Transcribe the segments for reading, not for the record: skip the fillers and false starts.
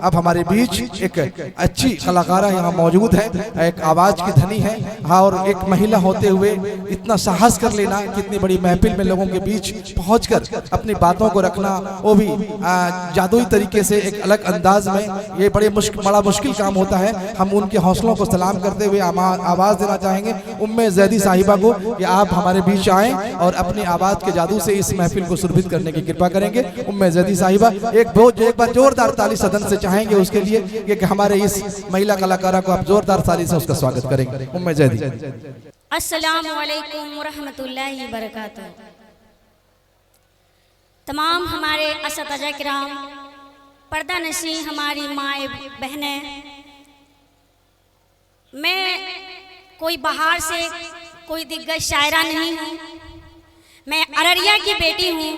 अब हमारे बीच एक अच्छी कलाकारा यहाँ मौजूद है, एक आवाज की धनी है। हाँ, और एक महिला होते हुए इतना साहस कर लेना, कितनी बड़ी महफिल में लोगों के बीच पहुंचकर अपनी बातों को रखना, वो भी जादुई तरीके से एक अलग अंदाज में, ये बड़ा मुश्किल काम होता है। हम उनके हौसलों को सलाम करते हुए आवाज देना चाहेंगे उम्मे ज़ैदी साहिबा को कि आप हमारे बीच आएं और अपनी आवाज के जादू से इस महफिल को सुरभित करने की कृपा करेंगे। उम्मे ज़ैदी साहिबा, एक बार जोरदार ताली सदन से चाहेंगे उसके लिए कि हमारे इस महिला कलाकारा को आप जोरदार ताली से उसका स्वागत करेंगे। उम्मे ज़ैदी। अस्सलामु अलैकुम वरहमतुल्लाहि वबरकातुहू। तमाम हमारे असतज़ा किराम, पर्दा नशी हमारी माए बहनें, मैं कोई बाहर से कोई दिग्गज शायरा नहीं हूँ, मैं अररिया की बेटी हूँ।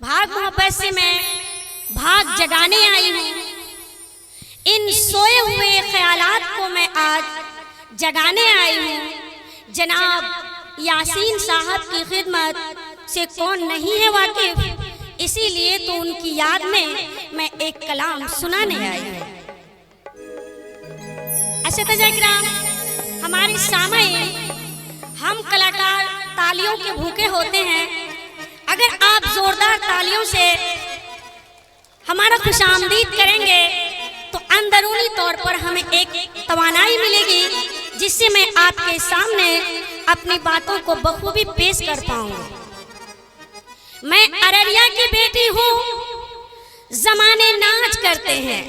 भाग मोहब्बत से मैं भाग जगाने आई हूँ। इन सोए हुए ख्यालात को मैं आज जगाने आई हूँ। जनाब यासीन साहब की खिदमत से कौन नहीं है वाकिफ, इसीलिए तो उनकी याद में मैं एक कलाम सुनाने आई हूँ। असतज़ा किराम, हमारे सामने हम कलाकार तालियों के भूखे होते हैं। अगर आप जोरदार तालियों से हमारा खुशामदीद करेंगे तो अंदरूनी तौर पर हमें एक तवानाई मिलेगी, जिससे मैं आपके सामने अपनी बातों को बखूबी पेश कर पाऊंगी। मैं अररिया की बेटी हूँ, जमाने नाच करते हैं।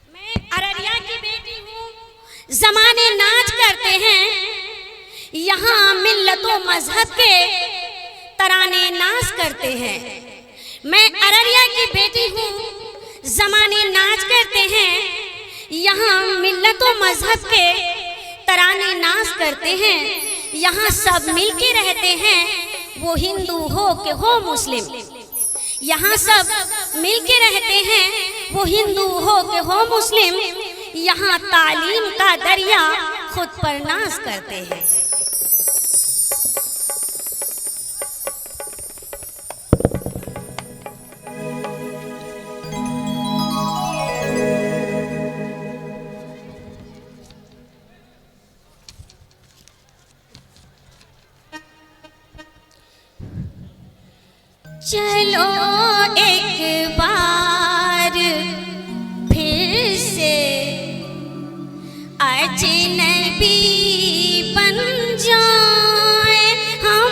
मैं अररिया की बेटी हूँ, जमाने नाच करते हैं। यहाँ मिल्लतों मजहब के तराने नाच करते हैं। मैं अररिया की बेटी हूँ, जमाने नाच करते हैं। यहाँ मिल्लतों मजहब के तराने नाच करते हैं। यहाँ सब मिलके रहते हैं, वो हिंदू हो कि हो मुस्लिम। यहाँ सब मिलके रहते हैं, वो हिंदू हो कि हो मुस्लिम। यहाँ तालीम का दरिया खुद पर नाज करते हैं। चलो एक बार फिर से अजनबी बन जाए हम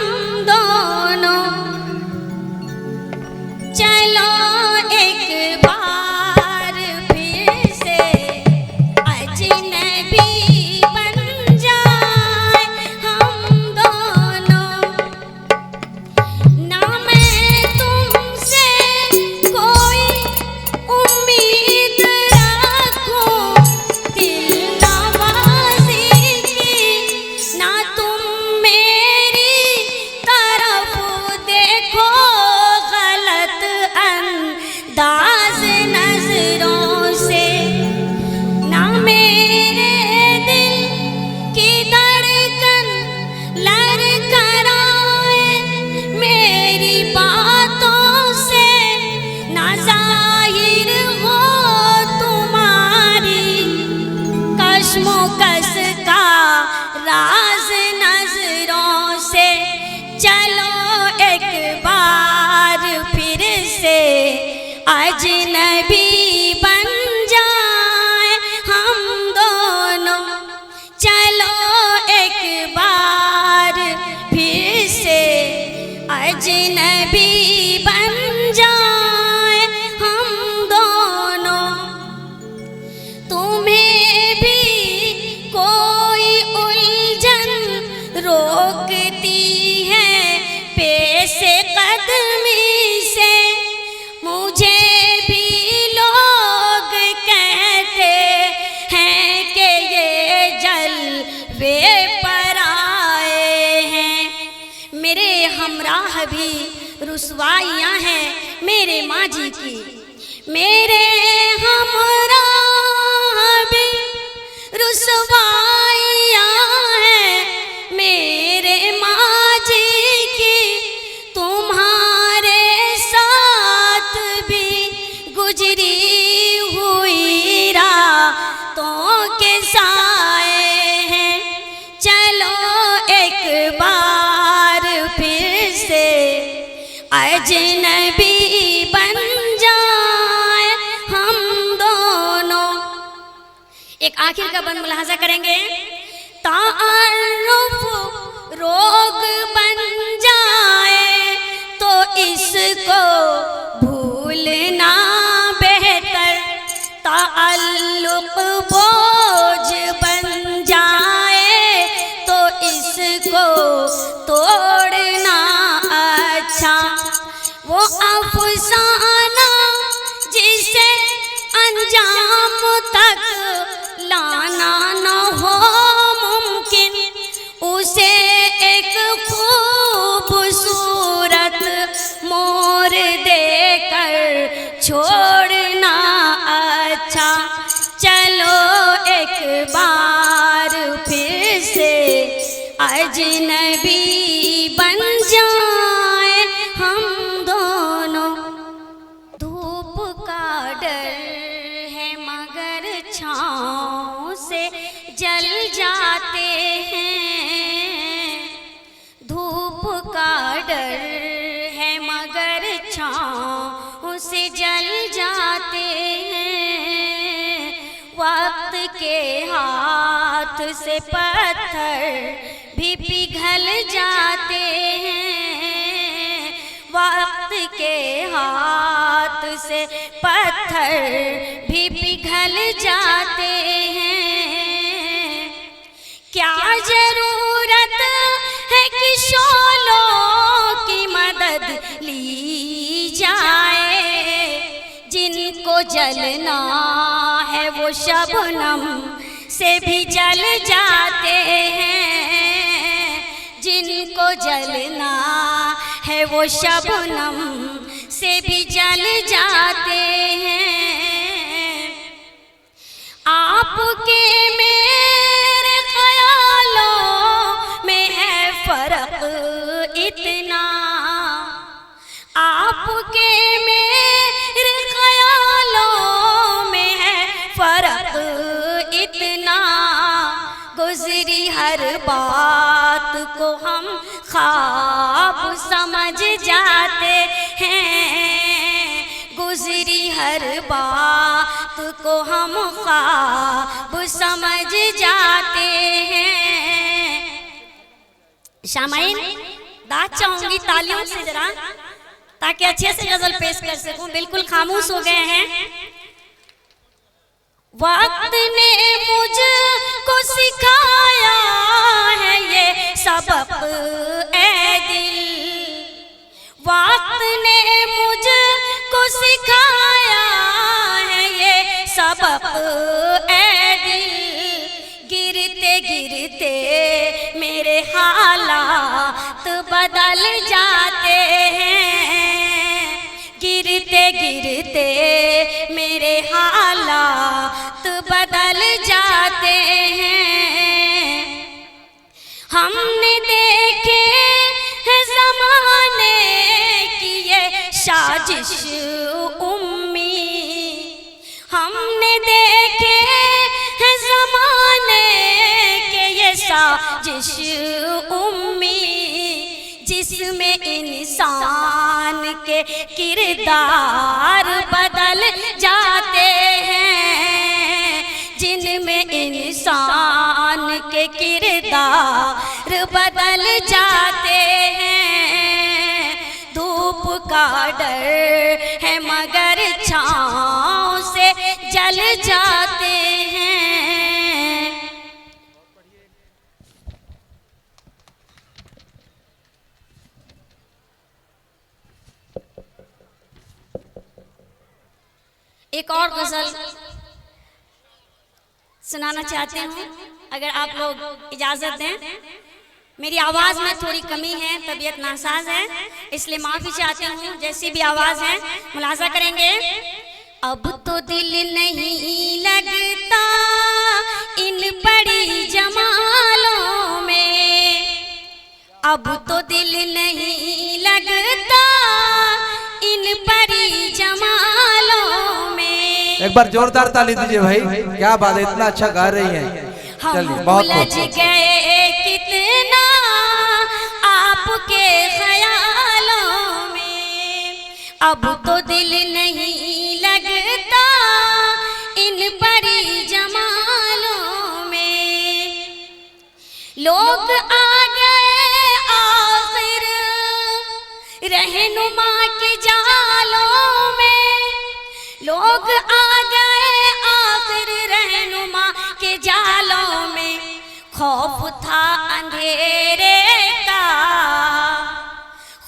दोनों। चलो एक बार फिर से अजनबी बन जाए हम दोनों। ना मैं तुमसे कोई उम्मीद रखूं दिल नवाज़ी की, ना तुम मेरी तरफ देखो गलत अंदाज नजरों से। ना मेरे दिल की धड़कन लड़खड़ाए मेरी बातों से। ना जाहिर हो तुम्हारी कश्मोकश का राज नजरों से। चलो एक बार फिर से अजनबी बन जाए हम दोनों। चलो एक बार फिर से अजनबी बन जाए हम दोनों। तुम्हें भी कोई उलझन रोकती है पेशे कदमी से। मुझे भी लोग कहते हैं कि ये जलवे पर आए हैं। मेरे हमराह भी रुसवाइयाँ हैं मेरे माजी की। मेरे हमराह भी रुसवाइयाँ हैं मेरे माजी की। तुम्हारे साथ भी गुजरी अजनबी बन जाए हम दोनों। एक आखिर का बंद मुलाहाजा करेंगे। तारुफ रोग बन जाए तो इसको भूलना बेहतर, ताल्लुक बोझ बन जाए तो इसको तोड़ना अच्छा। वो अफसाना जिसे अंजाम तक लाना न हो मुमकिन, उसे एक खूबसूरत मोर देकर छोड़ना अच्छा। चलो एक बार फिर से अजनबी बन जाए हम दोनों। धूप का डर है मगर छाँव से जल जाते हैं। धूप का डर है मगर छाँव से जल जाते हैं। वक्त के हाथ से पत्थर भी पिघल जाते हैं। वक्त के हाथ से पत्थर भी पिघल जाते हैं। क्या जरूरत है कि शोलों की मदद ली जाए, जिनको जलना है वो शबनम से भी जल जाते हैं। जिनको जलना है वो शबनम से भी जल जाते हैं। आपके मेरे ख्यालों में है फर्क इतना, आपके मेरे ख्यालों में है फर्क इतना। गुजरी हर बात को हम ख्वाब समझ जाते हैं। गुजरी हर बात को हम ख्वाब समझ जाते हैं। शामाइन दाद चाहूंगी तालियों से जरा, ताकि अच्छे से गजल पेश कर सकूं। बिल्कुल खामोश हो गए हैं। वक्त ने मुझको सिखाया है ये सबक ए दिल, वक्त ने मुझको सिखाया है ये सबक ए दिल। गिरते गिरते मेरे हालात बदल जाते हैं। गिरते गिरते मेरे हालात बदल जाते हैं। हमने देखे हैं ज़माने की ये साजिश उम्मी, हमने देखे हैं ज़माने के ये साजिश उम्मी, जिसमें इंसान के किरदार बदल जाते हैं। जिनमें इंसान के किरदार बदल जाते हैं। धूप का डर है मगर छाँव से जल जाते हैं। एक और गजल सुनाना चाहते हूँ, अगर आप लोग इजाजत दें। मेरी आवाज में थोड़ी कमी है, तबीयत नासाज है, इसलिए माफी चाहती हूँ। जैसी भी आवाज है मुलाजा करेंगे। अब तो दिल नहीं लगता इन बड़ी जमालों में, अब तो दिल नहीं लगता इन बड़ी जमालों में। एक बार जोरदार ताली दीजिए भाई, क्या बात है, इतना अच्छा गा रही हैं। चलिए, बहुत उलझ गए कितना आपके ख्यालों में। अब तो दिल नहीं लगता इन परी जमालों में। लोग आ गए आखिर रहनुमा के जालों में। लोग आ गए आखिर रहनुमा के जालों में। खौफ था अंधेरे का,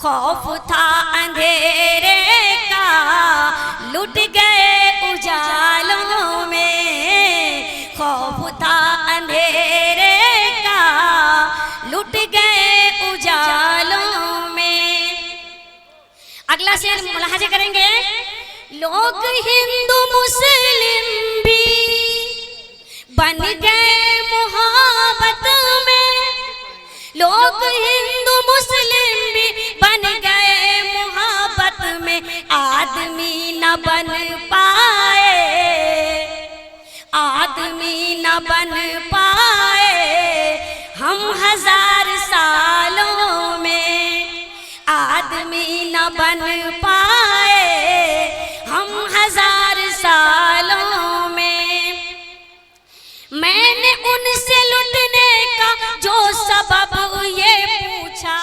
खौफ था अंधेरे का, लुट गए उजालों में। खौफ था अंधेरे का, लुट गए उजालों में। अगला शेर मुलाहाजा करेंगे। लोग हिंदू मुस्लिम भी बन गए मोहब्बत में। लोग हिंदू मुस्लिम भी बन गए मोहब्बत में। आदमी न बन पाए, आदमी न बन पाए हम 1000 सालों में। आदमी न बन पाए हम 1000 सालों में। मैंने उनसे लुटने का जो सबब ये पूछा,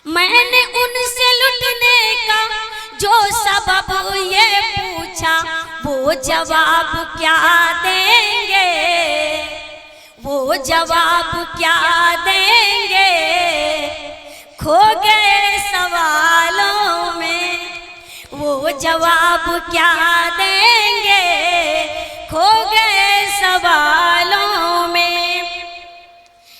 मैंने उनसे लुटने का जो सबब ये पूछा, वो जवाब क्या देंगे, वो जवाब क्या देंगे। खो गए सवालों में वो जवाब क्या देंगे।